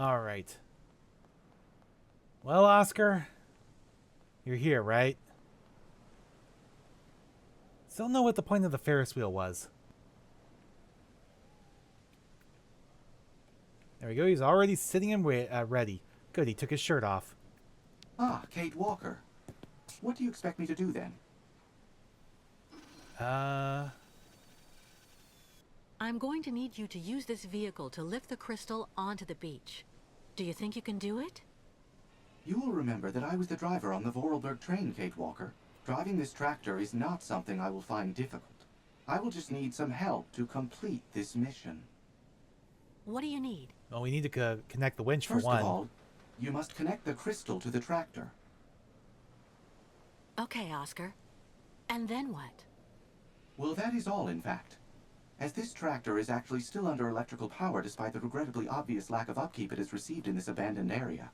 All right. Well, Oscar, you're here, right? Still know what the point of the Ferris wheel was. There we go. He's already sitting and ready. Good, he took his shirt off. Ah, Kate Walker. What do you expect me to do then? I'm going to need you to use this vehicle to lift the crystal onto the beach. Do you think you can do it? You will remember that I was the driver on the Vorarlberg train, Kate Walker. Driving this tractor is not something I will find difficult. I will just need some help to complete this mission. What do you need? Well, we need to connect the winch First for one. of all, you must connect the crystal to the tractor. Okay, Oscar. And then what? Well, that is all, in fact. As this tractor is actually still under electrical power despite the regrettably obvious lack of upkeep it has received in this abandoned area.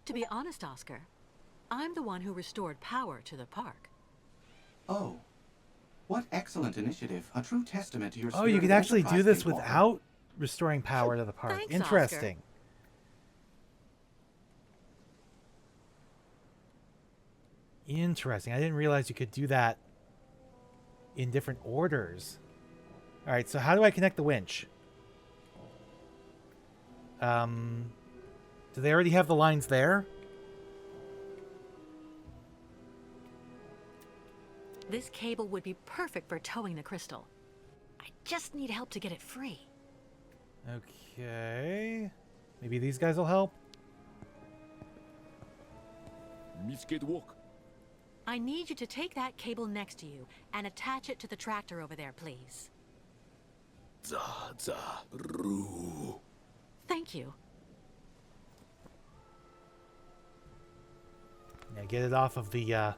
To be honest, Oscar, I'm the one who restored power to the park. Oh. What excellent initiative. A true testament to your Oh, spirit you of could actually do enterprise, this Kate Walker. without restoring power to the park. Thanks, Interesting. Interesting. I didn't realize you could do that in different orders. All right, so how do I connect the winch? Do they already have the lines there? This cable would be perfect for towing the crystal. I just need help to get it free. Okay. Maybe these guys will help? Miss Kate Walker. I need you to take that cable next to you and attach it to the tractor over there, please. Roo. Thank you. Yeah, get it off of the, yeah,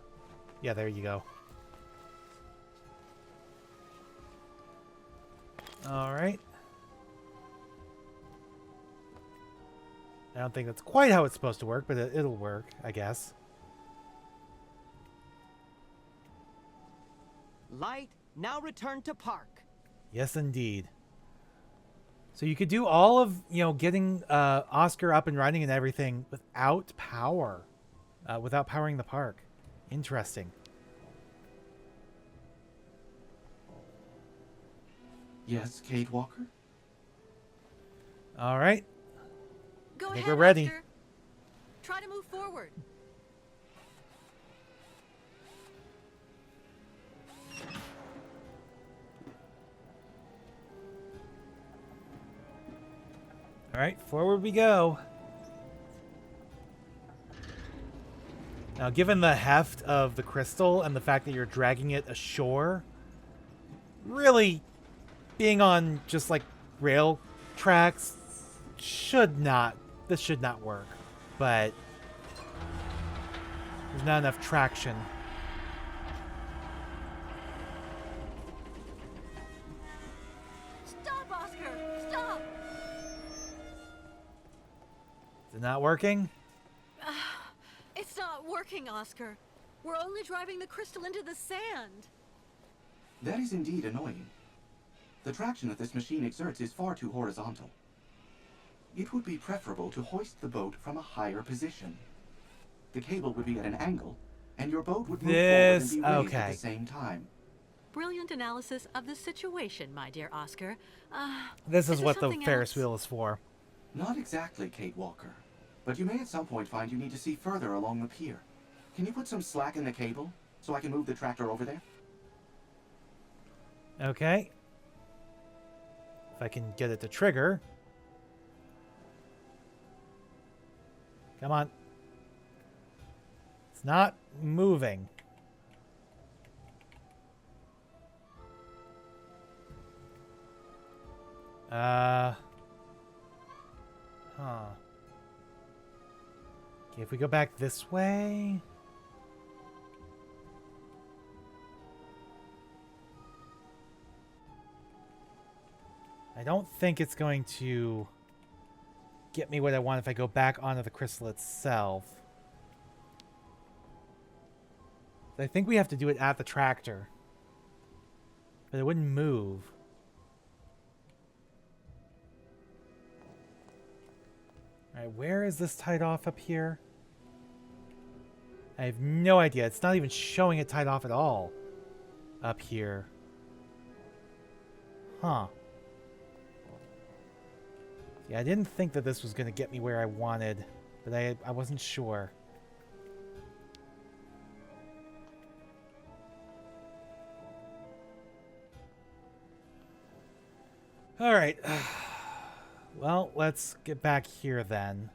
there you go. All right. I don't think that's quite how it's supposed to work, but it'll work, I guess. Light, now return to park. Yes, indeed. So you could do all of, getting Oscar up and running and everything without power. Without powering the park. Interesting. Yes, Kate Walker? All right. Go I think ahead, we're ready. Oscar. Try to move forward. All right, forward we go. Now, given the heft of the crystal and the fact that you're dragging it ashore, really being on just like rail tracks this should not work. But there's not enough traction. Stop, Oscar! Stop! Is it not working? It's not working, Oscar. We're only driving the crystal into the sand. That is indeed annoying. The traction that this machine exerts is far too horizontal. It would be preferable to hoist the boat from a higher position. The cable would be at an angle, and your boat would move forward and be raised at the same time. Brilliant analysis of the situation, my dear Oscar. This is there what the something Ferris else? wheel is for. Not exactly, Kate Walker. But you may at some point find you need to see further along the pier. Can you put some slack in the cable so I can move the tractor over there? Okay. If I can get it to trigger. Come on. It's not moving. Huh. Okay, if we go back this way. I don't think it's going to get me what I want if I go back onto the crystal itself. I think we have to do it at the tractor. But it wouldn't move. Alright, where is this tied off up here? I have no idea. It's not even showing it tied off at all up here. Huh. Yeah, I didn't think that this was going to get me where I wanted, but I wasn't sure. Alright. Well, let's get back here then.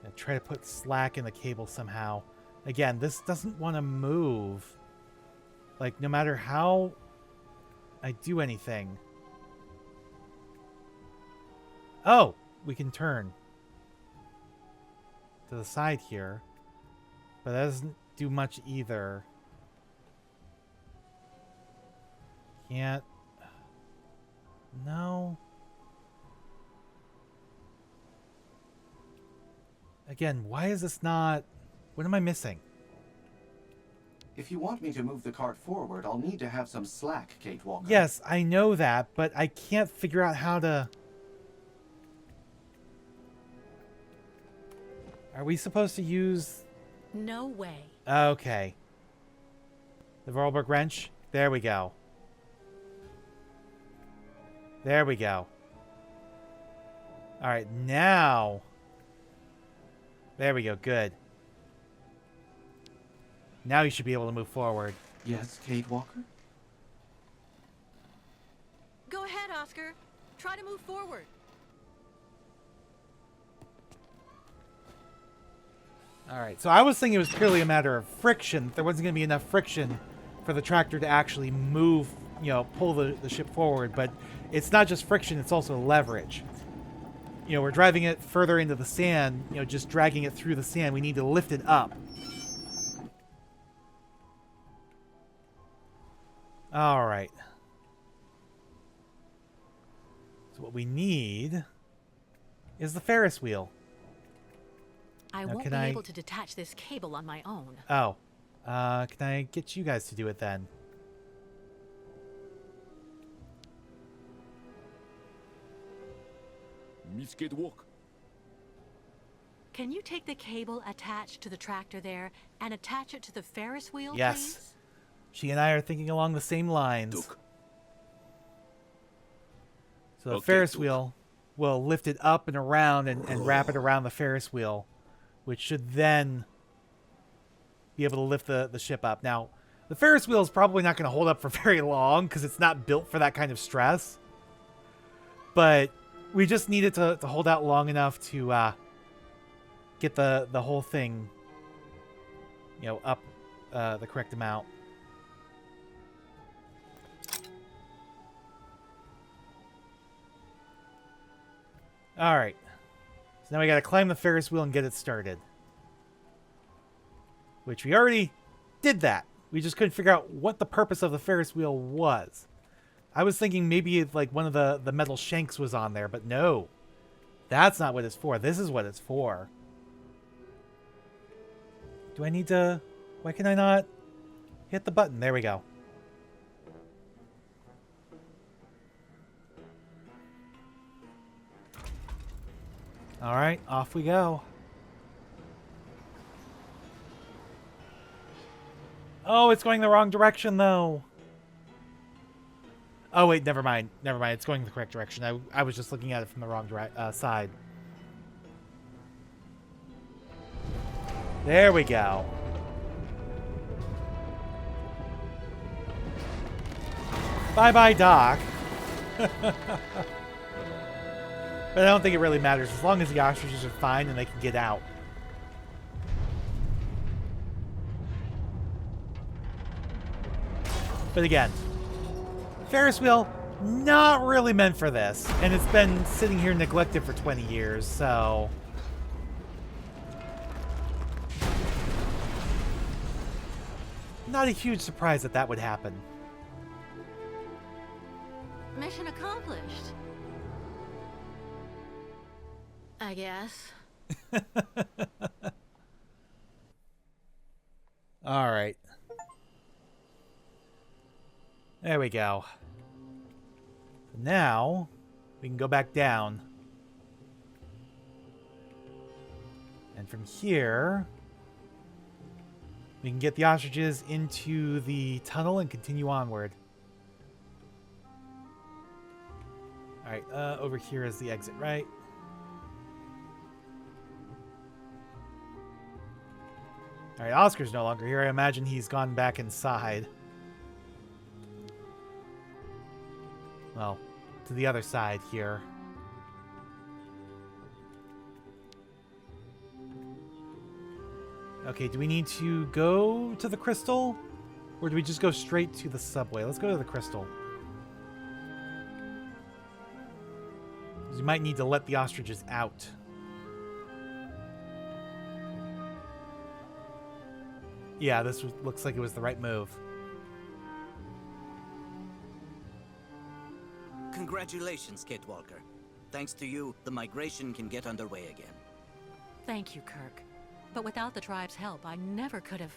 And try to put slack in the cable somehow. Again, this doesn't want to move. Like, no matter how I do anything. Oh! We can turn to the side here. But that doesn't do much either. Can't. No. Again, why is this not... What am I missing? If you want me to move the cart forward, I'll need to have some slack, Kate Walker. Yes, I know that, but I can't figure out how to... Are we supposed to use... No way. Okay. The Vorarlberg wrench? There we go. There we go. Alright, now... There we go, good. Now you should be able to move forward. Yes, Kate Walker? Go ahead, Oscar. Try to move forward. Alright, so I was thinking it was purely a matter of friction. There wasn't going to be enough friction for the tractor to actually move, you know, pull the ship forward. But it's not just friction, it's also leverage. You know, we're driving it further into the sand, you know, just dragging it through the sand. We need to lift it up. Alright. So what we need is the Ferris wheel. I Now, won't be able to detach this cable on my own. Oh. Can I get you guys to do it then? Misket walk. Can you take the cable attached to the tractor there and attach it to the Ferris wheel, Yes. please? She and I are thinking along the same lines. Duke. So the Okay, Ferris Duke. wheel will lift it up and around and wrap it around the Ferris wheel, which should then be able to lift the ship up. Now, the Ferris wheel is probably not going to hold up for very long because it's not built for that kind of stress. But we just need it to hold out long enough to get the whole thing, you know, up the correct amount. Alright. So now we gotta climb the Ferris wheel and get it started. Which we already did that. We just couldn't figure out what the purpose of the Ferris wheel was. I was thinking maybe like one of the metal shanks was on there, but no. That's not what it's for. This is what it's for. Do I need to... Why can I not hit the button? There we go. Alright, off we go. Oh, it's going the wrong direction, though. Oh, wait, never mind. Never mind. It's going the correct direction. I was just looking at it from the wrong side. There we go. Bye-bye, Doc. But I don't think it really matters, as long as the ostriches are fine and they can get out. But again, Ferris wheel, not really meant for this. And it's been sitting here neglected for 20 years, so... Not a huge surprise that that would happen. Mission accomplished. I guess. Alright. There we go. Now, we can go back down. And from here, we can get the ostriches into the tunnel and continue onward. Alright, over here is the exit, right? Alright, Oscar's no longer here. I imagine he's gone back inside. Well, to the other side here. Okay, do we need to go to the crystal? Or do we just go straight to the subway? Let's go to the crystal. You might need to let the ostriches out. Yeah, this looks like it was the right move. Congratulations, Kate Walker. Thanks to you, the migration can get underway again. Thank you, Kirk. But without the tribe's help, I never could have...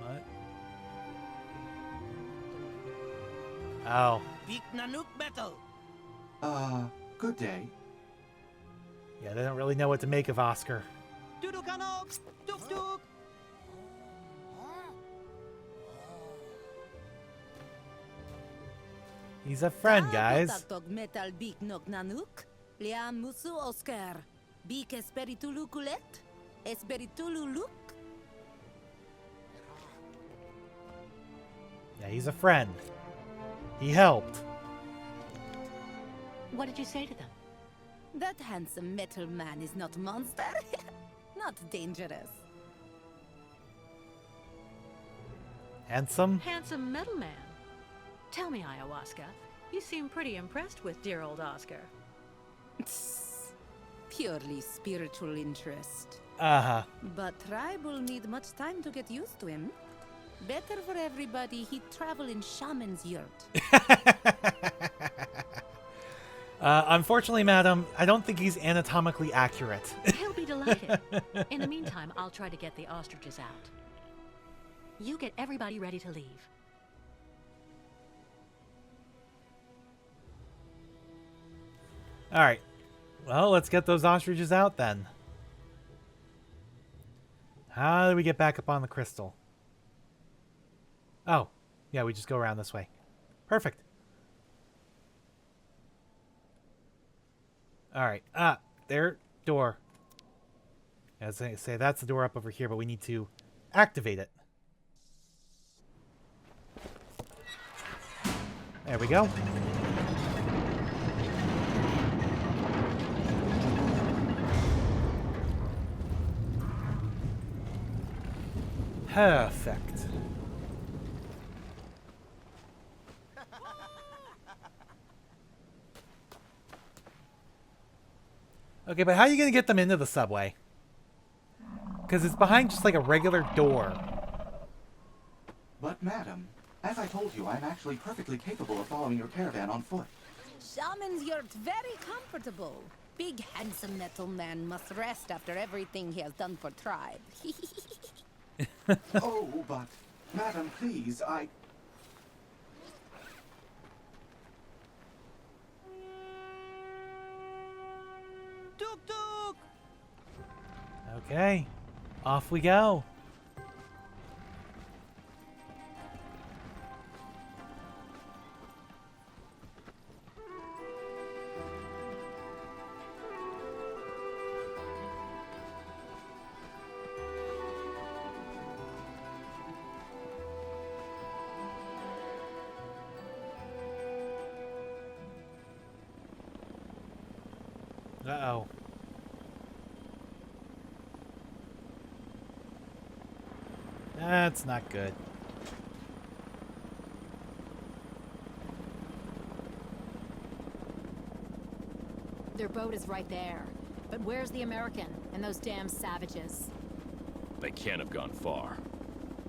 What? Oh. Big Nanook battle! Good day. Yeah, they don't really know what to make of Oscar. Tudukanok! Tuk tuk! He's a friend, guys. Metal big nok nanuk. Liam musu Oscar. Big esperitulu kulet. Esperitulu look. Yeah, he's a friend. He helped. What did you say to them? That handsome metal man is not monster. Not dangerous. Handsome? Handsome metal man. Tell me, Ayahuasca, you seem pretty impressed with dear old Oscar. Purely spiritual interest. Uh-huh. But tribe will need much time to get used to him. Better for everybody he'd travel in shaman's yurt. Unfortunately, madam, I don't think he's anatomically accurate. He'll be delighted. In the meantime, I'll try to get the ostriches out. You get everybody ready to leave. Alright. Well, let's get those ostriches out then. How do we get back up on the crystal? Oh. Yeah, we just go around this way. Perfect. Alright. Ah, there. Door. As I say, that's the door up over here, but we need to activate it. There we go. Perfect. Okay, but how are you going to get them into the subway? Because it's behind just like a regular door. But madam, as I told you, I'm actually perfectly capable of following your caravan on foot. Shaman's yurt very comfortable. Big handsome metal man must rest after everything he has done for tribe. Oh, but madam, please, Tuk tuk! Okay, off we go. Uh-oh. That's not good. Their boat is right there. But where's the American and those damn savages? They can't have gone far.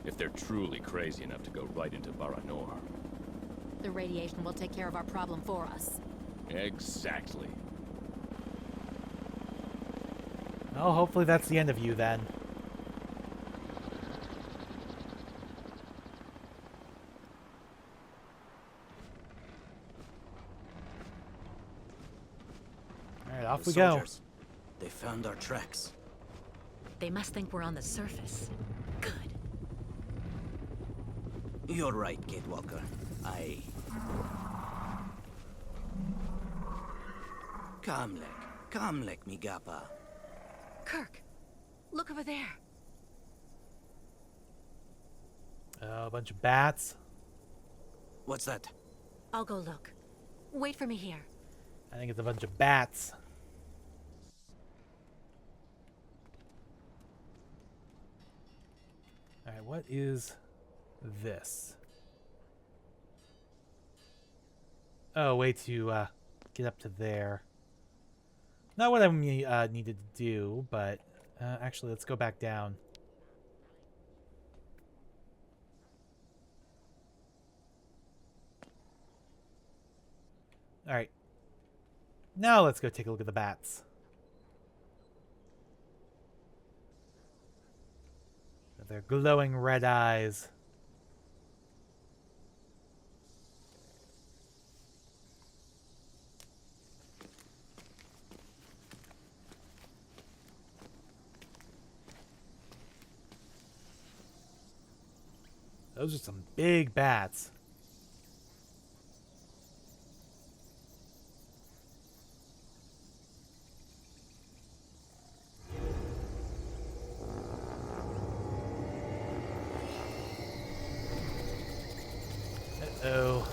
If they're truly crazy enough to go right into Baranor. The radiation will take care of our problem for us. Exactly. Well, hopefully that's the end of you then. Off The we go. soldiers. They found our tracks. They must think we're on the surface. Good. You're right, Kate Walker. Kamlek, mi gapa. Kirk, look over there. Oh, a bunch of bats. What's that? I'll go look. Wait for me here. I think it's a bunch of bats. Alright, what is this? Oh, way to get up to there. Not what I needed to do, but actually, let's go back down. Alright. Now let's go take a look at the bats. Their glowing red eyes. Those are some big bats. Uh-oh.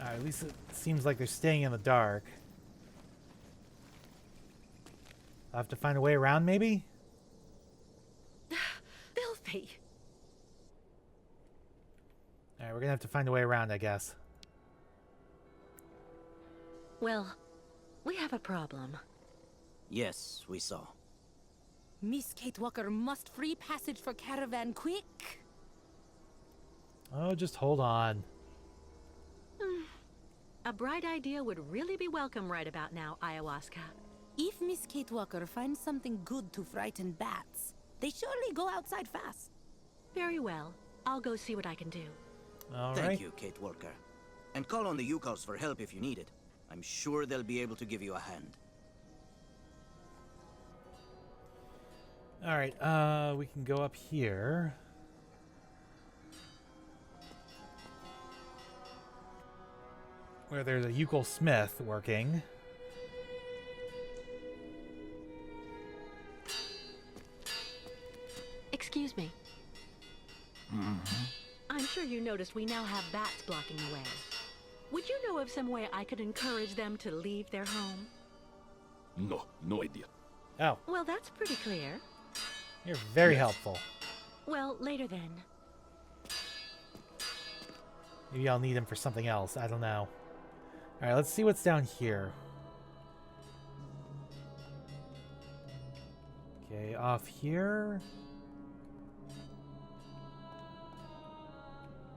Alright, at least it seems like they're staying in the dark. I'll have to find a way around, maybe? Filthy. Alright, we're gonna have to find a way around, I guess. Well, we have a problem. Yes, we saw. Miss Kate Walker must free passage for caravan quick. Oh, just hold on. A bright idea would really be welcome right about now, Ayahuasca. If Miss Kate Walker finds something good to frighten bats, they surely go outside fast. Very well. I'll go see what I can do. Alright. Thank you, Kate Walker. And call on the Yukos for help if you need it. I'm sure they'll be able to give you a hand. Alright, we can go up here. Where there's a Yukol Smith working. Excuse me. I'm sure you noticed we now have bats blocking the way. Would you know of some way I could encourage them to leave their home? No idea. Oh, Well, that's pretty clear. you're very helpful. Well, later then. Maybe I'll need him for something else. I don't know. Alright, let's see what's down here. Okay, off here.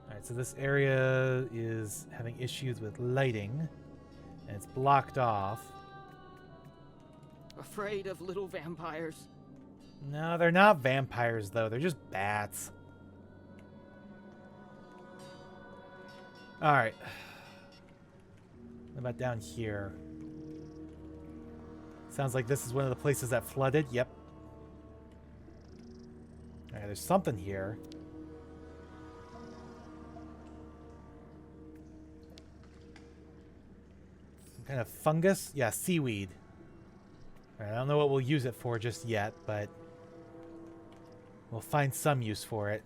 Alright, so this area is having issues with lighting. And it's blocked off. Afraid of little vampires. No, they're not vampires, though. They're just bats. Alright. What about down here? Sounds like this is one of the places that flooded. Yep. Alright, there's something here. Some kind of fungus? Yeah, seaweed. Alright, I don't know what we'll use it for just yet, but we'll find some use for it.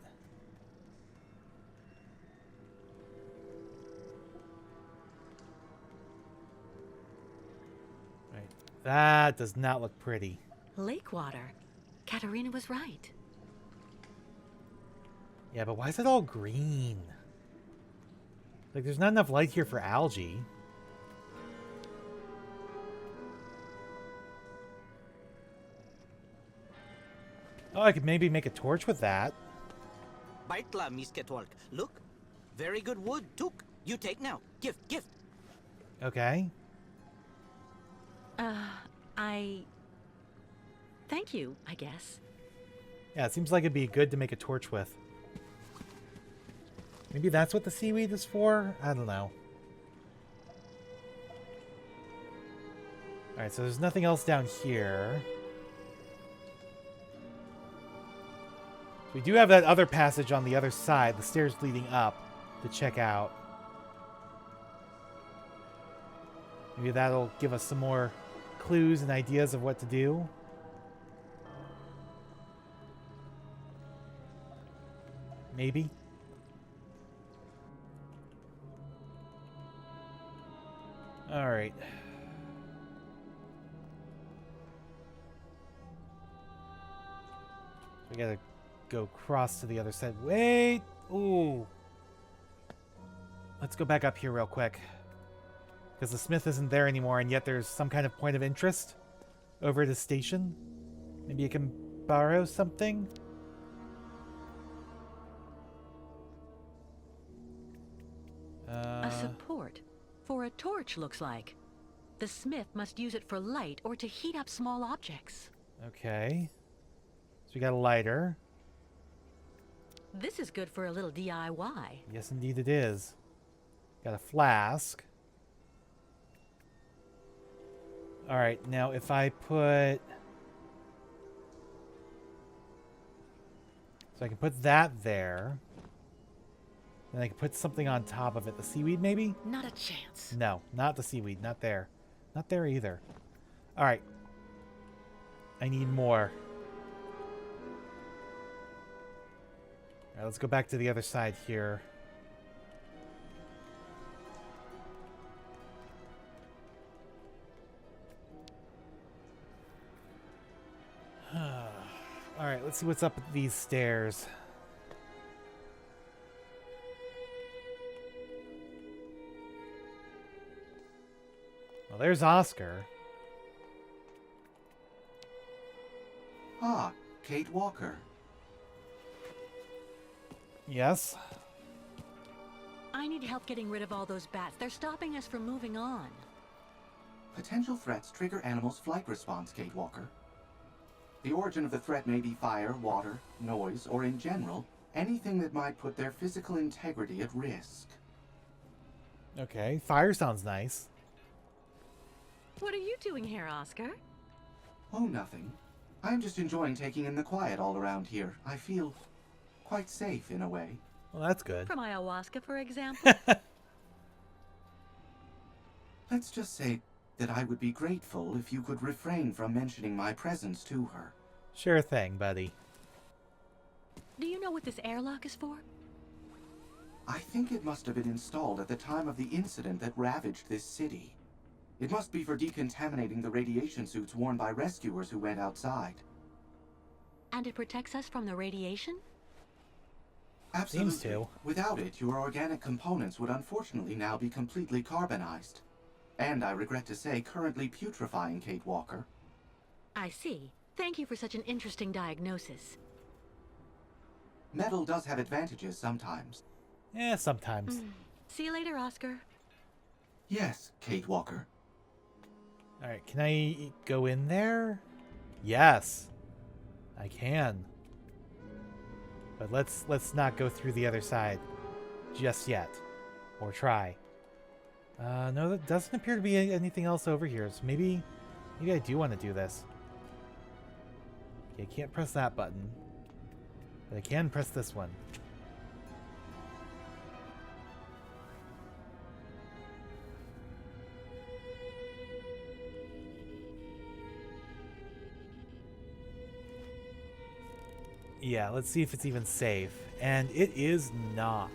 Right. That does not look pretty. Lake water. Katerina was right. Yeah, but why is it all green? Like, there's not enough light here for algae. Oh, I could maybe make a torch with that. Baitla, Miss Kate Walker. Look, very good wood. Took. You take now. Gift. Okay. Thank you, I guess. Yeah, it seems like it'd be good to make a torch with. Maybe that's what the seaweed is for? I don't know. Alright, so there's nothing else down here. We do have that other passage on the other side, the stairs leading up, to check out. Maybe that'll give us some more clues and ideas of what to do. Maybe. Alright. We gotta go across to the other side. Wait! Ooh. Let's go back up here real quick. Because the smith isn't there anymore, and yet there's some kind of point of interest over at his station. Maybe I can borrow something? A support for a torch, looks like. The smith must use it for light or to heat up small objects. Okay. So we got a lighter. This is good for a little DIY. Yes, indeed it is. Got a flask. Alright, now if I put... So I can put that there. Then I can put something on top of it. The seaweed, maybe? Not a chance. No, not the seaweed. Not there. Not there either. Alright. I need more. Alright, let's go back to the other side here. Alright, let's see what's up with these stairs. Well, there's Oscar. Ah, Kate Walker. Yes? I need help getting rid of all those bats. They're stopping us from moving on. Potential threats trigger animals' flight response, Kate Walker. The origin of the threat may be fire, water, noise, or in general, anything that might put their physical integrity at risk. Okay, fire sounds nice. What are you doing here, Oscar? Oh, nothing. I'm just enjoying taking in the quiet all around here. I feel quite safe in a way. Well, that's good. From ayahuasca, for example? Let's just say that I would be grateful if you could refrain from mentioning my presence to her. Sure thing, buddy. Do you know what this airlock is for? I think it must have been installed at the time of the incident that ravaged this city. It must be for decontaminating the radiation suits worn by rescuers who went outside. And it protects us from the radiation? Absolutely. Seems to. Without it, your organic components would unfortunately now be completely carbonized. And I regret to say, currently putrefying, Kate Walker. I see. Thank you for such an interesting diagnosis. Metal does have advantages sometimes. Yeah, sometimes. See you later, Oscar. Yes, Kate Walker. Alright, can I go in there? Yes. I can. But let's not go through the other side just yet. Or try. No, there doesn't appear to be anything else over here. So maybe I do want to do this. Okay, I can't press that button. But I can press this one. Yeah, let's see if it's even safe. And it is not.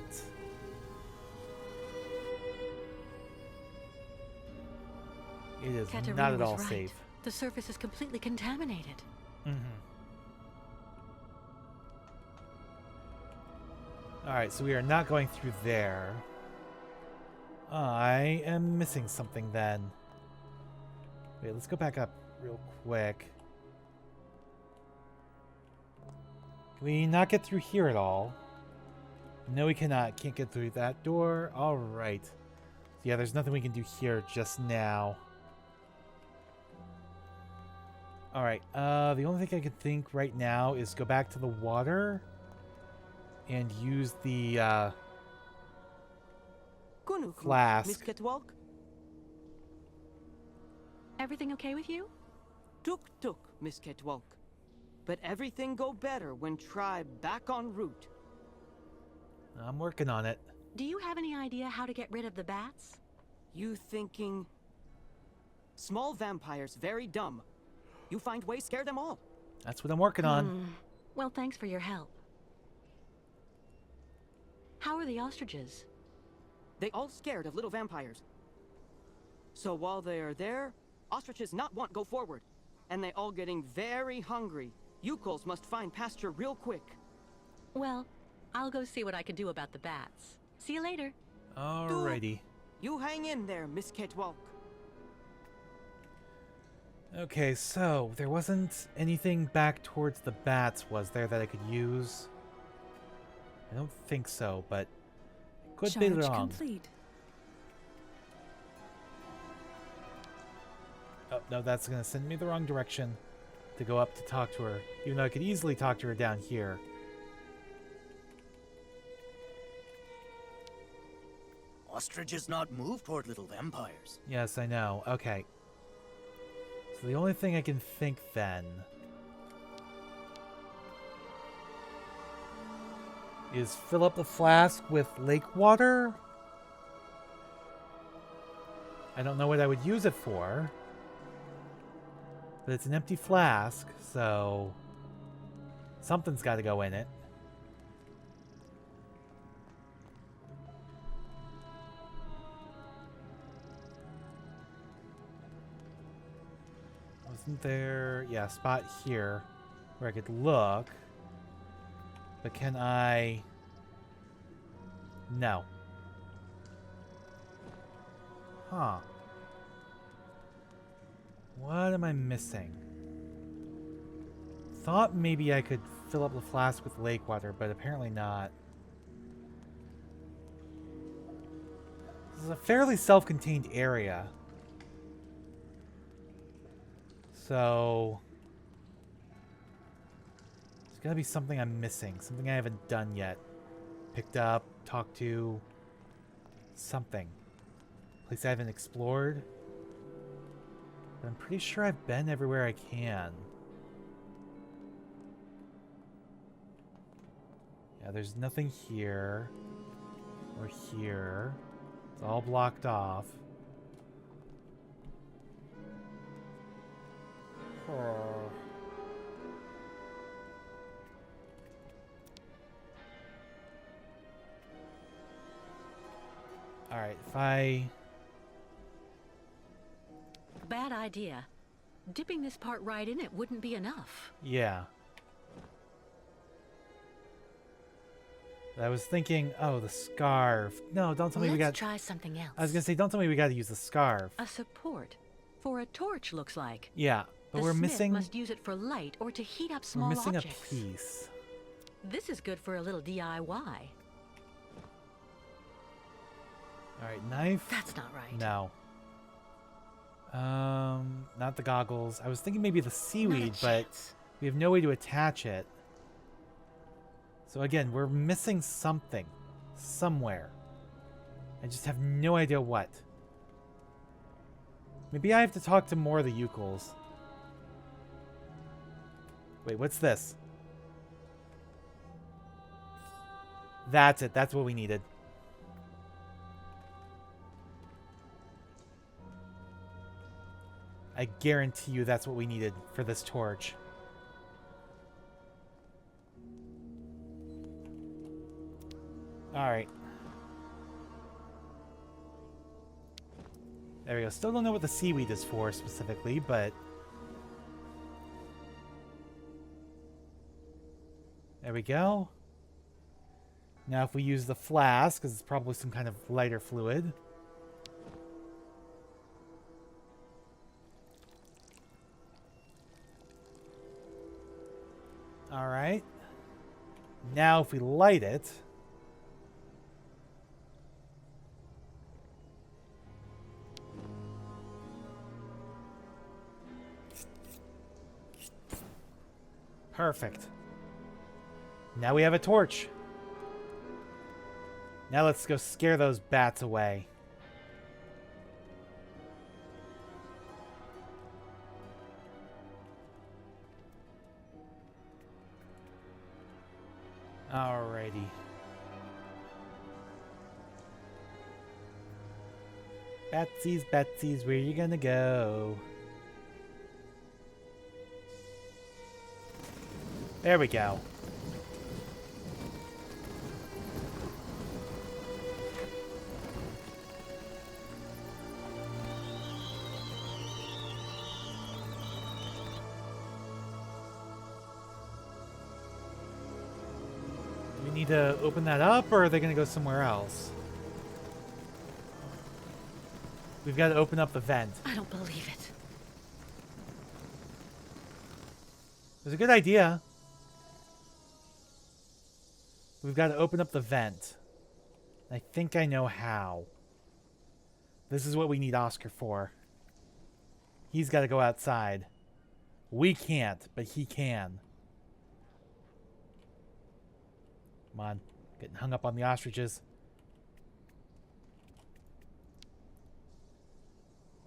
It is Katerina not at was all right. safe. The surface is completely contaminated. Alright, so we are not going through there. I am missing something then. Wait, let's go back up real quick. Can we not get through here at all? No, we cannot. Can't get through that door. Alright. Yeah, there's nothing we can do here just now. Alright, the only thing I can think right now is go back to the water and use the Flask. Miss Ketwalk? Everything okay with you? Tuk, Miss Ketwalk. But everything go better when tribe back en route. I'm working on it. Do you have any idea how to get rid of the bats? You thinking... Small vampires, very dumb. You find ways, scare them all. That's what I'm working on. Well, thanks for your help. How are the ostriches? They all scared of little vampires. So while they are there, ostriches not want go forward. And they all getting very hungry. Yukos must find pasture real quick. Well, I'll go see what I can do about the bats. See you later. Alrighty. You hang in there, Miss Ketwalk. Okay, so there wasn't anything back towards the bats, was there, that I could use? I don't think so, but could be wrong. Complete. Oh, no, that's going to send me the wrong direction to go up to talk to her, even though I could easily talk to her down here. Ostriches not move toward little vampires. Yes, I know. Okay. So the only thing I can think then is fill up the flask with lake water. I don't know what I would use it for, but it's an empty flask, so something's got to go in it. Wasn't there, yeah, a spot here where I could look, but can I? No. Huh. What am I missing? Thought maybe I could fill up the flask with lake water, but apparently not. This is a fairly self-contained area. So there's gotta be something I'm missing. Something I haven't done yet. Picked up, talked to, something. Place I haven't explored. But I'm pretty sure I've been everywhere I can. Yeah, there's nothing here. Or here. It's all blocked off. Oh. Alright, if I... Bad idea. Dipping this part right in it wouldn't be enough. Yeah. I was thinking, oh, the scarf. No, don't tell me we got... Let's try something else. I was gonna say, don't tell me we gotta use the scarf. A support. For a torch, looks like. Yeah, but The we're smith missing... must use it for light or to heat up We're small missing objects. a piece. This is good for a little DIY. Alright, knife? That's not right. No. Not the goggles. I was thinking maybe the seaweed, Not a but chance. we have no way to attach it. So again, we're missing something. Somewhere. I just have no idea what. Maybe I have to talk to more of the Ukels. Wait, what's this? That's it. That's what we needed. I guarantee you that's what we needed for this torch. Alright. There we go. Still don't know what the seaweed is for specifically, but... There we go. Now if we use the flask, because it's probably some kind of lighter fluid... Alright. Now if we light it... Perfect. Now we have a torch. Now let's go scare those bats away. Betsy's, where you gonna go? There we go. Do we need to open that up, or are they gonna go somewhere else? We've got to open up the vent. I don't believe it. It was a good idea. We've got to open up the vent. I think I know how. This is what we need Oscar for. He's got to go outside. We can't, but he can. Come on. Getting hung up on the ostriches.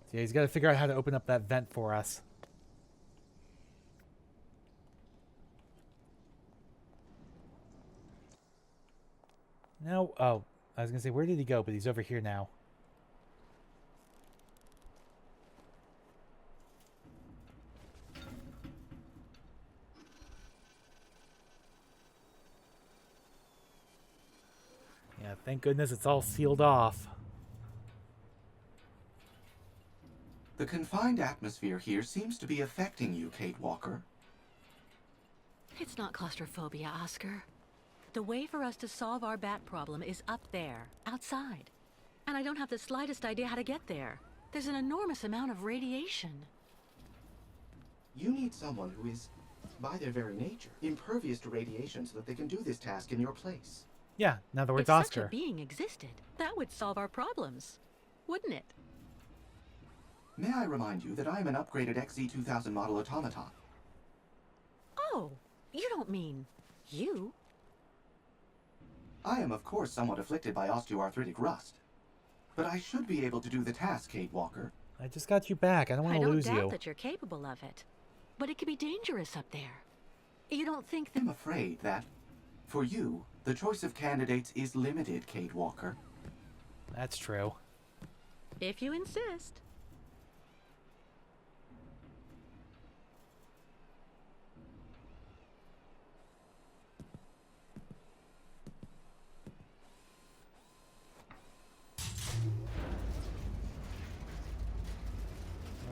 So yeah, he's got to figure out how to open up that vent for us. Now, oh, I was going to say, where did he go? But he's over here now. Yeah, thank goodness it's all sealed off. The confined atmosphere here seems to be affecting you, Kate Walker. It's not claustrophobia, Oscar. The way for us to solve our bat problem is up there, outside. And I don't have the slightest idea how to get there. There's an enormous amount of radiation. You need someone who is, by their very nature, impervious to radiation so that they can do this task in your place. Yeah, in other words, If Oscar. such a being existed, that would solve our problems, wouldn't it? May I remind you that I am an upgraded XZ2000 model automaton. Oh, you don't mean you? I am, of course, somewhat afflicted by osteoarthritic rust. But I should be able to do the task, Kate Walker. I just got you back. I don't want to lose I don't you. doubt that you're capable of it. But it can be dangerous up there. You don't think that... I'm afraid that, for you, the choice of candidates is limited, Kate Walker. That's true. If you insist.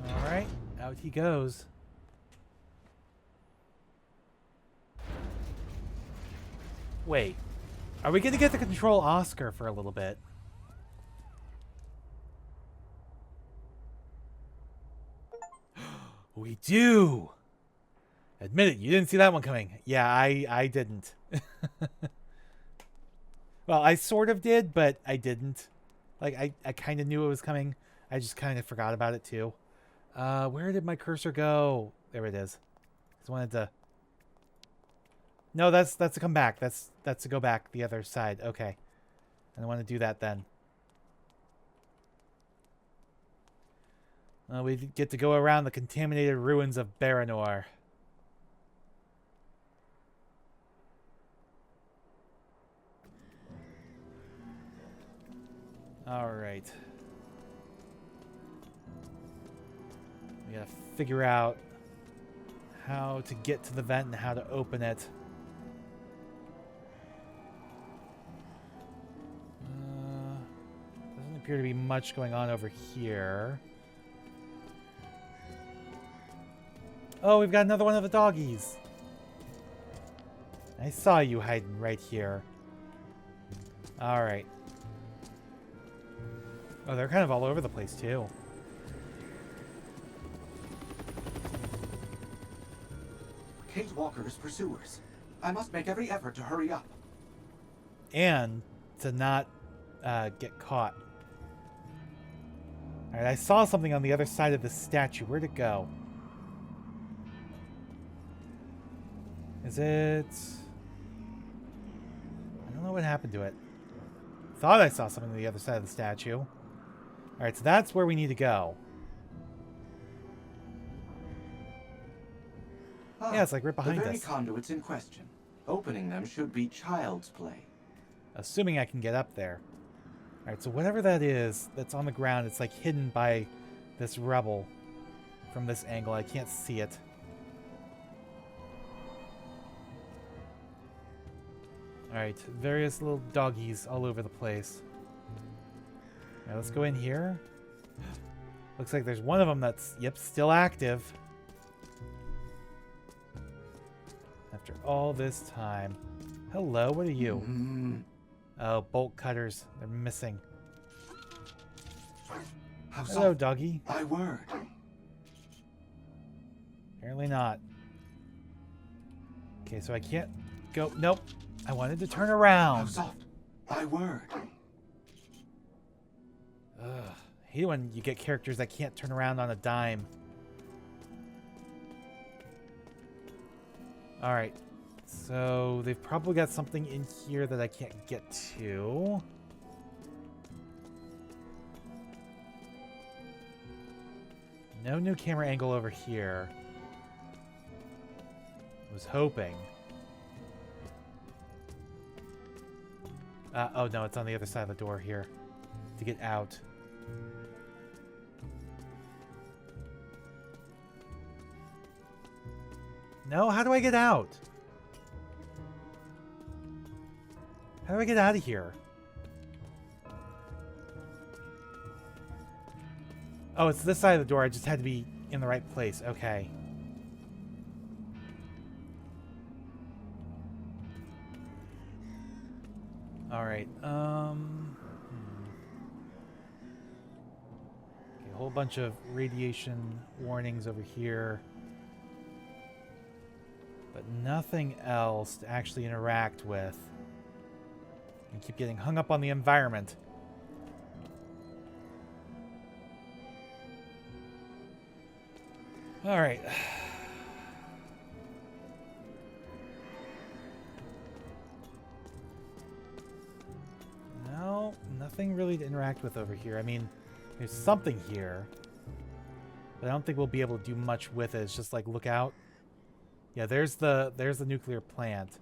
Alright, out he goes. Wait, are we gonna get to control Oscar for a little bit? We do! Admit it, you didn't see that one coming. Yeah, I didn't. Well, I sort of did, but I didn't. Like, I kind of knew it was coming. I just kind of forgot about it, too. Where did my cursor go? There it is. Just wanted to... No, that's to come back. That's to go back the other side. Okay. I want to do that then. We get to go around the contaminated ruins of Baranor. Alright. We gotta figure out how to get to the vent and how to open it. Doesn't appear to be much going on over here. Oh, we've got another one of the doggies. I saw you hiding right here. Alright. Oh, they're kind of all over the place, too. Kate Walker's pursuers. I must make every effort to hurry up. And to not get caught. Alright, I saw something on the other side of the statue. Where'd it go? Is it... I don't know what happened to it. Thought I saw something on the other side of the statue. Alright, so that's where we need to go. Yeah, it's like right behind the very us. conduits in question. Opening them should be child's play. Assuming I can get up there. Alright, so whatever that is that's on the ground, it's like hidden by this rubble from this angle. I can't see it. Alright, various little doggies all over the place. Alright, let's go in here. Looks like there's one of them that's, yep, still active. After all this time. Hello, what are you? Oh, bolt cutters. They're missing. Hello, doggy. My word. Apparently not. Okay, so I can't go. Nope. I wanted to turn around. How soft. My word. Ugh. I hate when you get characters that can't turn around on a dime. Alright. So they've probably got something in here that I can't get to. No new camera angle over here. Was hoping. Oh no, it's on the other side of the door here. To get out. No, how do I get out? How do I get out of here? Oh, it's this side of the door. I just had to be in the right place. Okay. Alright, okay, a whole bunch of radiation warnings over here. But nothing else to actually interact with. And keep getting hung up on the environment. Alright. No, nothing really to interact with over here. I mean, there's something here. But I don't think we'll be able to do much with it. It's just like, look out. Yeah, there's the nuclear plant.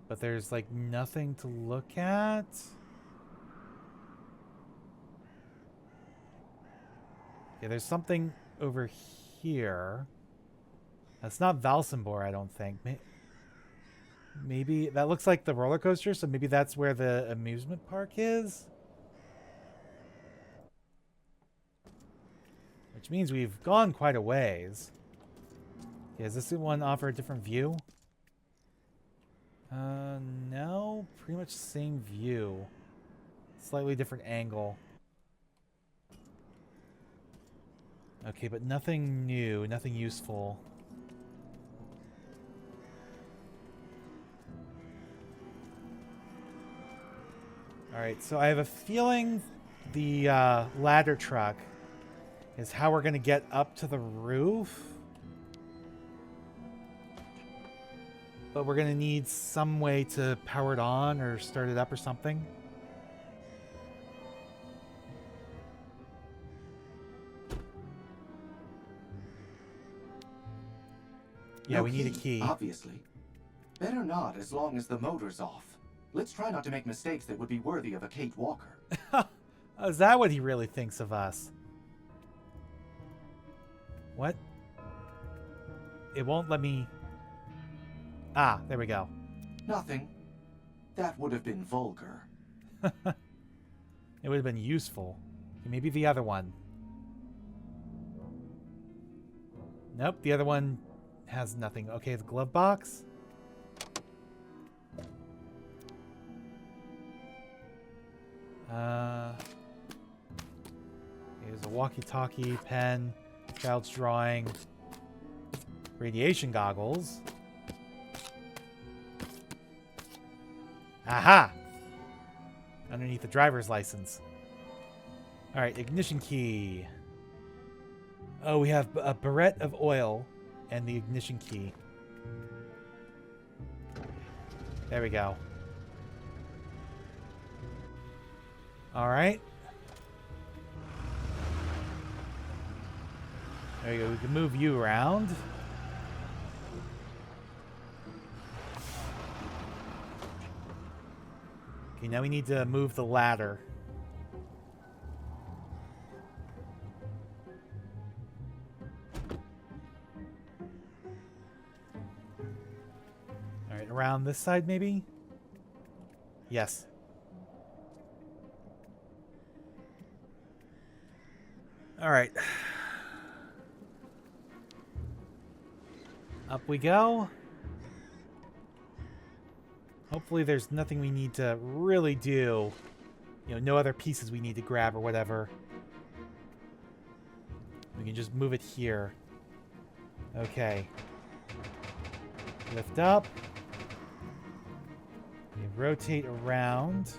But there's like nothing to look at. Okay, there's something over here. That's not Valsimbor, I don't think. Maybe that looks like the roller coaster, so maybe that's where the amusement park is. Which means we've gone quite a ways. Okay, does this one offer a different view? No. Pretty much the same view. Slightly different angle. Okay, but nothing new, nothing useful. Alright, so I have a feeling the ladder truck is how we're going to get up to the roof. But we're going to need some way to power it on or start it up or something. Yeah, No we need a key. Obviously. Better not, as long as the motor's off. Let's try not to make mistakes that would be worthy of a Kate Walker. Is that what he really thinks of us? What? It won't let me... Ah, there we go. Nothing. That would have been vulgar. It would have been useful. Maybe the other one. Nope, the other one has nothing. Okay, the glove box. Here's a walkie-talkie, pen, child's drawing, radiation goggles. Aha! Underneath the driver's license. Alright, ignition key. Oh, we have a barrette of oil and the ignition key. There we go. Alright. There you go. We can move you around. Okay, now we need to move the ladder. Alright, around this side maybe? Yes. Alright. Up we go. Hopefully there's nothing we need to really do. You know, no other pieces we need to grab or whatever. We can just move it here. Okay. Lift up. We rotate around.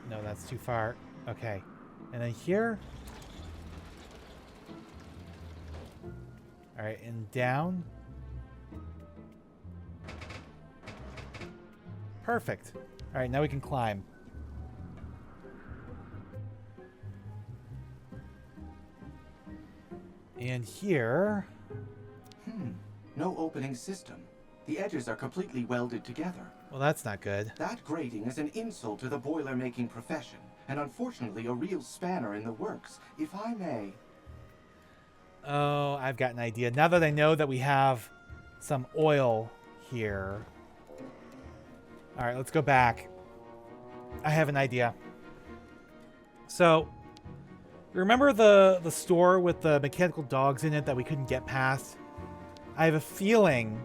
No, that's too far. Okay. And then here. Alright, and down. Perfect. Alright, now we can climb. And here... No opening system. The edges are completely welded together. Well, that's not good. That grating is an insult to the boiler-making profession, and unfortunately a real spanner in the works, if I may. Oh, I've got an idea. Now that I know that we have some oil here. Alright, let's go back. I have an idea. So, remember the store with the mechanical dogs in it that we couldn't get past? I have a feeling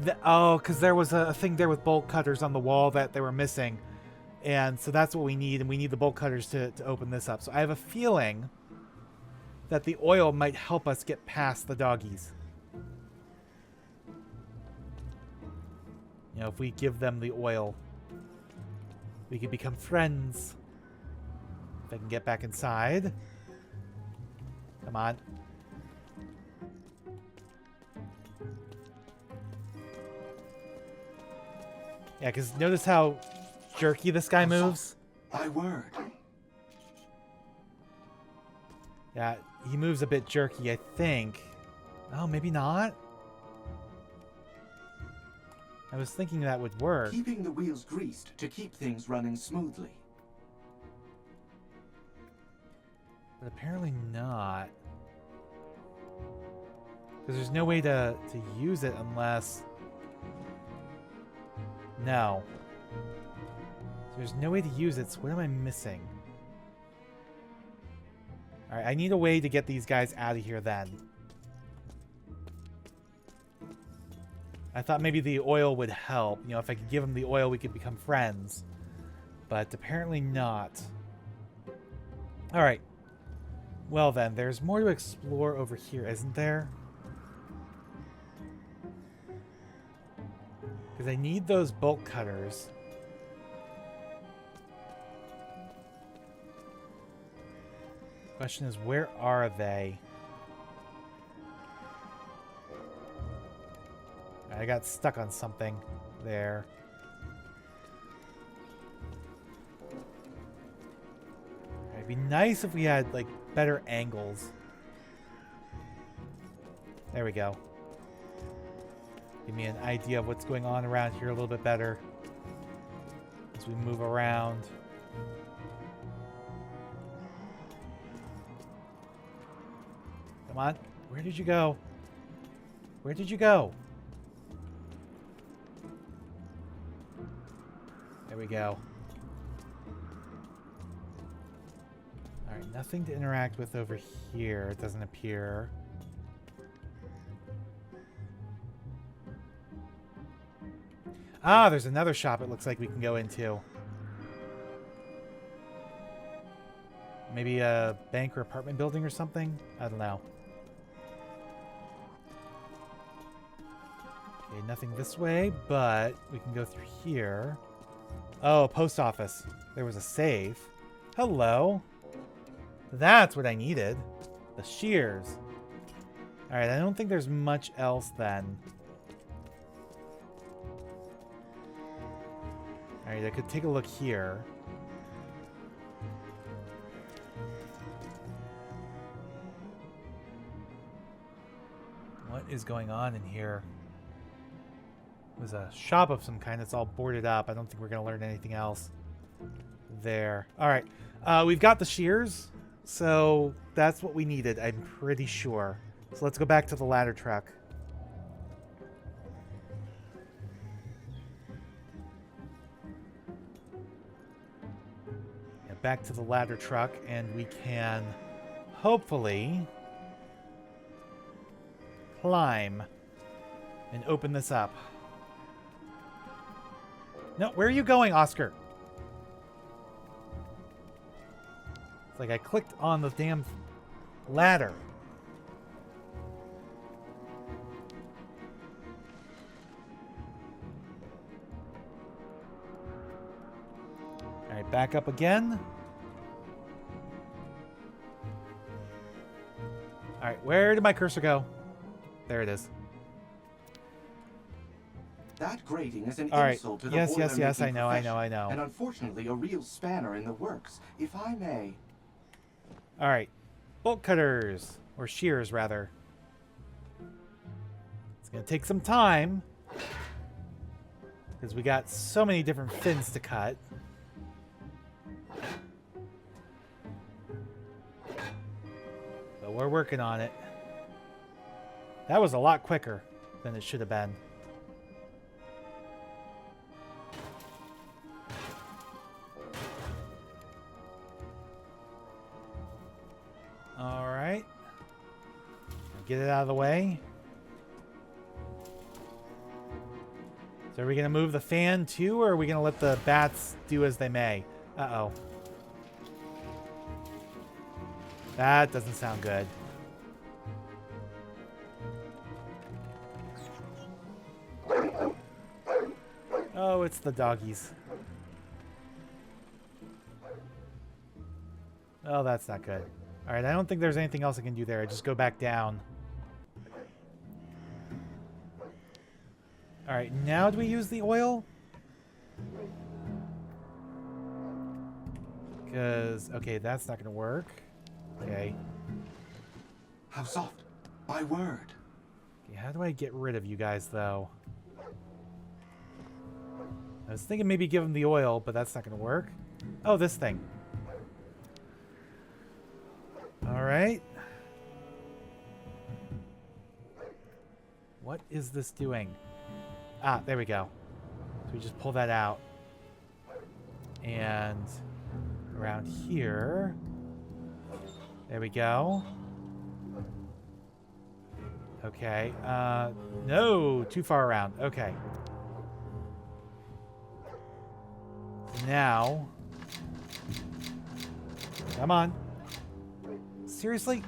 that... Oh, because there was a thing there with bolt cutters on the wall that they were missing. And so that's what we need, and we need the bolt cutters to open this up. So I have a feeling that the oil might help us get past the doggies. You know, if we give them the oil, we could become friends. If I can get back inside. Come on. Yeah, because notice how jerky this guy moves? My word. Yeah, he moves a bit jerky, I think. Oh, maybe not? I was thinking that would work. Keeping the wheels greased to keep things running smoothly. But apparently not. Because there's no way to use it unless... No. There's no way to use it, so what am I missing? Alright, I need a way to get these guys out of here then. I thought maybe the oil would help. You know, if I could give them the oil, we could become friends. But apparently not. Alright. Well then, there's more to explore over here, isn't there? Because I need those bolt cutters. Question is, where are they? I got stuck on something there. It'd be nice if we had, like, better angles. There we go. Give me an idea of what's going on around here a little bit better as we move around. Come on. Where did you go? Where did you go? There we go. Alright, nothing to interact with over here. It doesn't appear. Ah, there's another shop it looks like we can go into. Maybe a bank or apartment building or something? I don't know. Okay, nothing this way, but we can go through here. Oh, post office. There was a safe. Hello. That's what I needed. The shears. Alright, I don't think there's much else then. Alright, I could take a look here. What is going on in here? It was a shop of some kind that's all boarded up. I don't think we're going to learn anything else there. All right. We've got the shears, so that's what we needed, I'm pretty sure. So let's go back to the ladder truck. Yeah, back to the ladder truck, and we can hopefully climb and open this up. No, where are you going, Oscar? It's like I clicked on the damn ladder. Alright, back up again. Alright, where did my cursor go? There it is. That grating is an All right. insult to the Yes, boiler-making I know. profession, and unfortunately a real spanner in the works, if I may. All right. Bolt cutters. Or shears, rather. It's going to take some time. Because we got so many different fins to cut. But we're working on it. That was a lot quicker than it should have been. All right. Get it out of the way. So are we going to move the fan too, or are we going to let the bats do as they may? Uh-oh. That doesn't sound good. Oh, it's the doggies. Oh, that's not good. Alright, I don't think there's anything else I can do there. I just go back down. Alright, now do we use the oil? Because, okay, that's not going to work. Okay. How soft. My word. Okay, how do I get rid of you guys, though? I was thinking maybe give them the oil, but that's not going to work. Oh, this thing. Alright. What is this doing? Ah, there we go. So we just pull that out. And around here. There we go. Okay. No, too far around. Okay. So now. Come on. Seriously?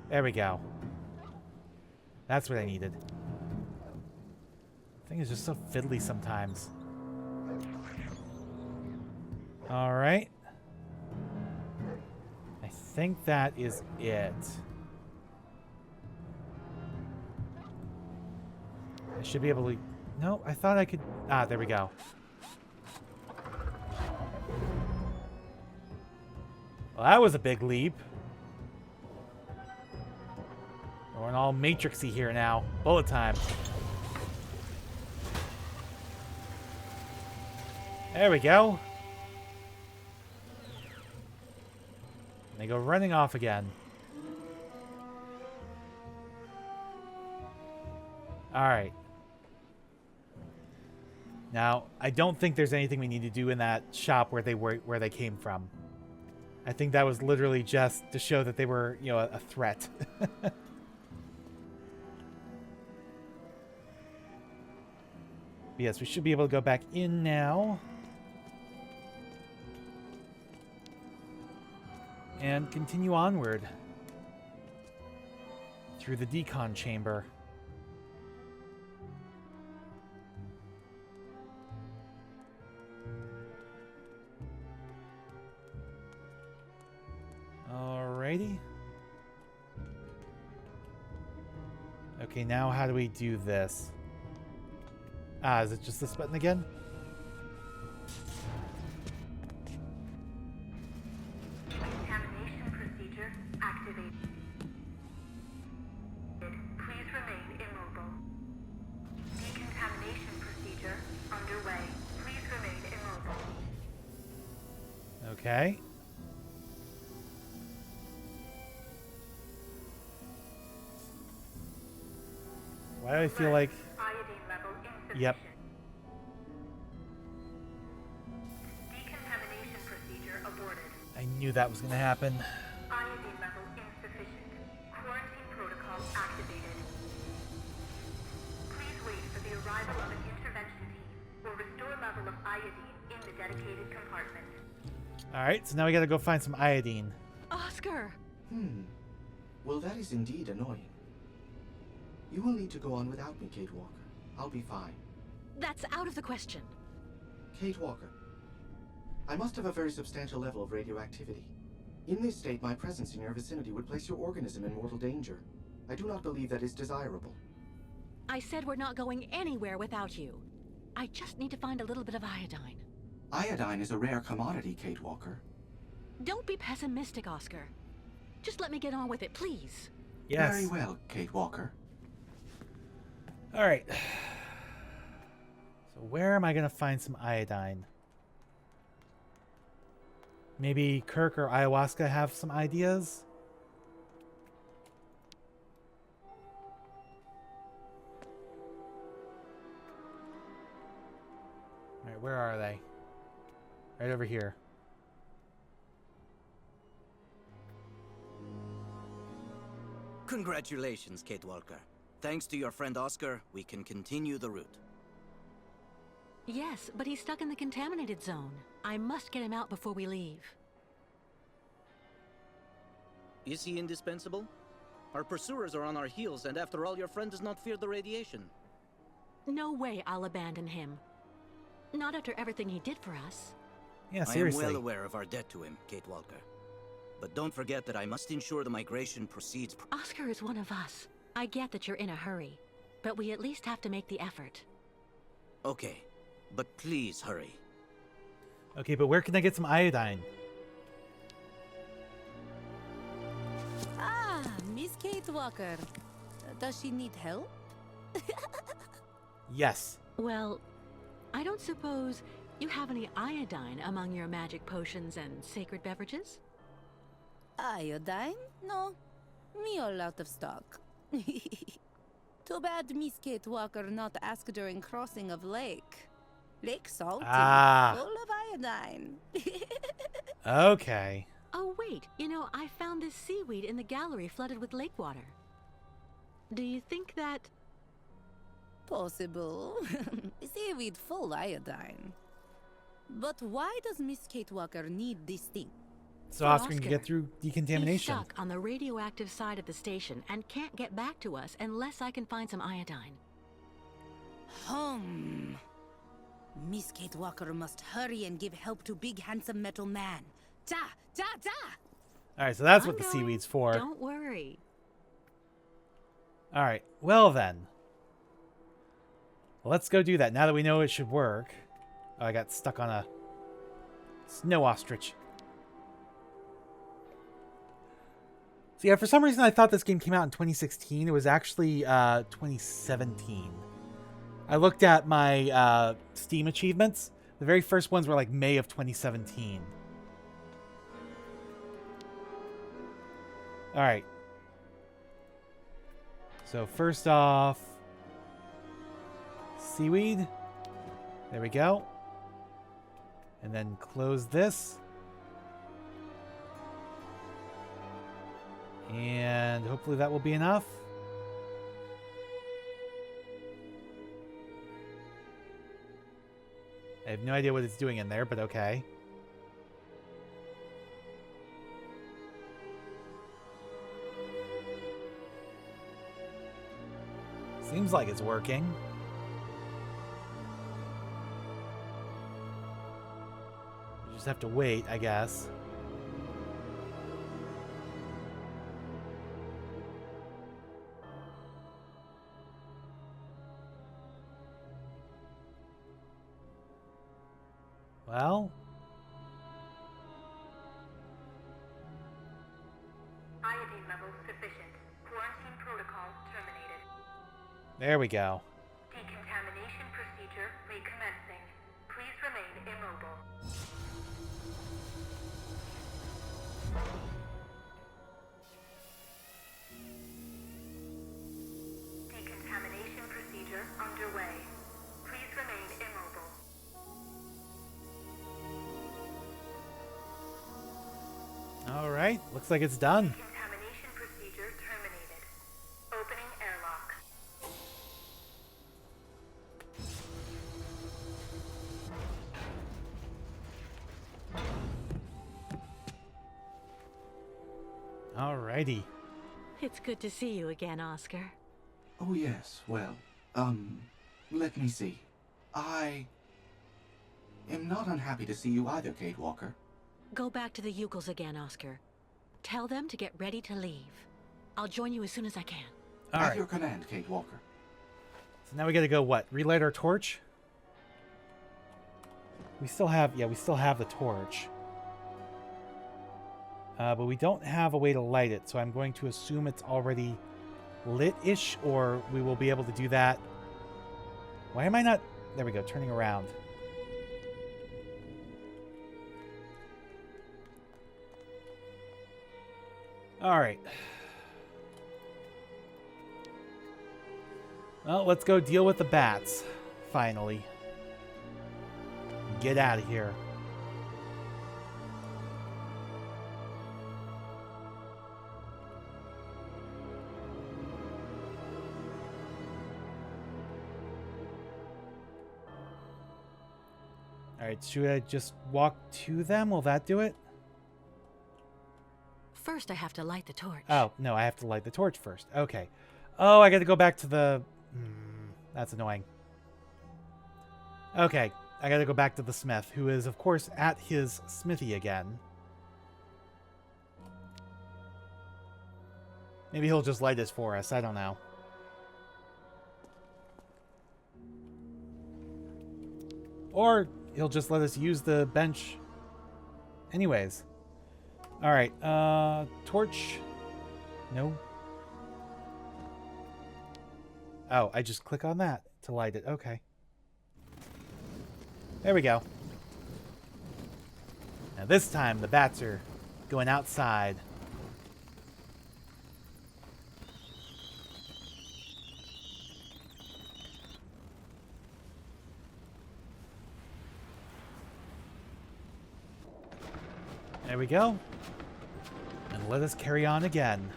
There we go. That's what I needed. The thing is just so fiddly sometimes. Alright. I think that is it. I should be able to... No, I thought I could... Ah, there we go. Well, that was a big leap. We're all Matrixy here now. Bullet time. There we go. And they go running off again. Alright. Now, I don't think there's anything we need to do in that shop where they came from. I think that was literally just to show that they were, you know, a threat. Yes, we should be able to go back in now. And continue onward. Through the decon chamber. Alrighty. Okay, now how do we do this? Ah, is it just this button again? Contamination Okay. Why do I feel like... Iodine level insufficient. Yep. Decontamination procedure aborted. I knew that was going to happen. Iodine level insufficient. Quarantine protocol activated. Please wait for the arrival of an intervention team or restore level of iodine in the dedicated compartment. Alright, so now we gotta go find some iodine. Oscar! Well, that is indeed annoying. You will need to go on without me, Kate Walker. I'll be fine. That's out of the question. Kate Walker, I must have a very substantial level of radioactivity. In this state, my presence in your vicinity would place your organism in mortal danger. I do not believe that is desirable. I said we're not going anywhere without you. I just need to find a little bit of iodine. Iodine is a rare commodity, Kate Walker. Don't be pessimistic, Oscar. Just let me get on with it, please. Yes. Very well, Kate Walker. Alright. So where am I gonna find some iodine? Maybe Kirk or Ayahuasca have some ideas? Alright, where are they? Right over here. Congratulations, Kate Walker. Thanks to your friend Oscar, we can continue the route. Yes, but he's stuck in the contaminated zone. I must get him out before we leave. Is he indispensable? Our pursuers are on our heels, and after all, your friend does not fear the radiation. No way I'll abandon him. Not after everything he did for us. Yeah, seriously. I am well aware of our debt to him, Kate Walker. But don't forget that I must ensure the migration proceeds. Oscar is one of us. I get that you're in a hurry, but we at least have to make the effort. Okay, but please hurry. Okay, but where can I get some iodine? Ah, Miss Kate Walker. Does she need help? Yes. Well, I don't suppose you have any iodine among your magic potions and sacred beverages? Iodine? No. Me all out of stock. Too bad Miss Kate Walker not ask during crossing of lake. Lake salty, full of iodine. Okay. Oh, wait. You know, I found this seaweed in the gallery flooded with lake water. Do you think that... Possible. Seaweed full iodine. But why does Miss Kate Walker need this thing? So Oscar can get through decontamination. He's stuck on the radioactive side of the station and can't get back to us unless I can find some iodine. Miss Kate Walker must hurry and give help to big handsome metal man. Ja, ja, ja! Alright, so that's I'm what the going. seaweed's for. Don't worry. Alright, well then. Let's go do that now that we know it should work. Oh, I got stuck on a snow ostrich. So yeah, for some reason I thought this game came out in 2016. It was actually 2017. I looked at my Steam achievements. The very first ones were like May of 2017. Alright. So first off, seaweed. There we go. And then close this. And hopefully that will be enough. I have no idea what it's doing in there, but okay. Seems like it's working. We just have to wait, I guess. Well, Iodine level sufficient. Quarantine protocol terminated. there we go. Decontamination procedure recommencing. Please remain immobile. Decontamination procedure underway. Please remain immobile. All right, looks like it's done. Decontamination procedure terminated. Opening airlock. Alrighty. It's good to see you again, Oscar. Oh, yes. Well, let me see. I am not unhappy to see you either, Kate Walker. Go back to the Yukels again, Oscar. Tell them to get ready to leave. I'll join you as soon as I can. All At right. your command, Kate Walker. So now we gotta go what? Relight our torch? We still have the torch. But we don't have a way to light it, so I'm going to assume it's already lit-ish, or we will be able to do that. Why am I not... There we go, turning around. Alright. Well, let's go deal with the bats, finally. Get out of here. Alright, should I just walk to them? Will that do it? First, I have to light the torch. Oh, no, I have to light the torch first. Okay. Oh, I got to go back to the... that's annoying. Okay, I got to go back to the smith, who is, of course, at his smithy again. Maybe he'll just light this for us. I don't know. Or he'll just let us use the bench anyways. Alright, torch. No. Oh, I just click on that to light it. Okay. There we go. Now this time the bats are going outside. There we go. And let us carry on again.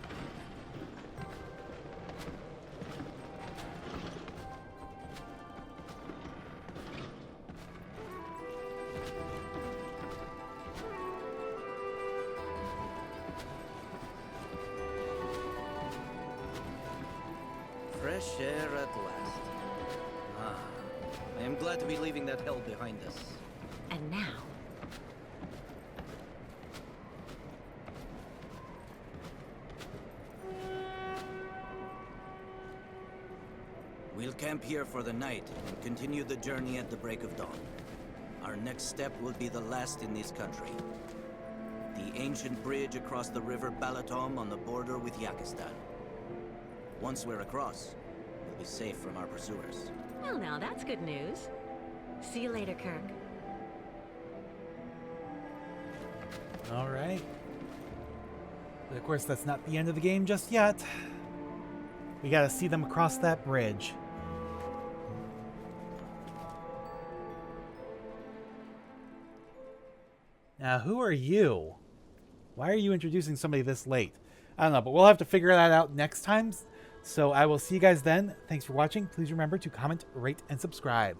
Fresh air at last. Ah, I am glad to be leaving that hell behind us. And now, We'll camp here for the night and continue the journey at the break of dawn. Our next step will be the last in this country. The ancient bridge across the river Balatom on the border with Yakistan. Once we're across, we'll be safe from our pursuers. well, now that's good news. See you later, Kirk. All right. But of course, that's not the end of the game just yet. We gotta see them across that bridge. Now, who are you? Why are you introducing somebody this late? I don't know, but we'll have to figure that out next time. So I will see you guys then. Thanks for watching. Please remember to comment, rate, and subscribe.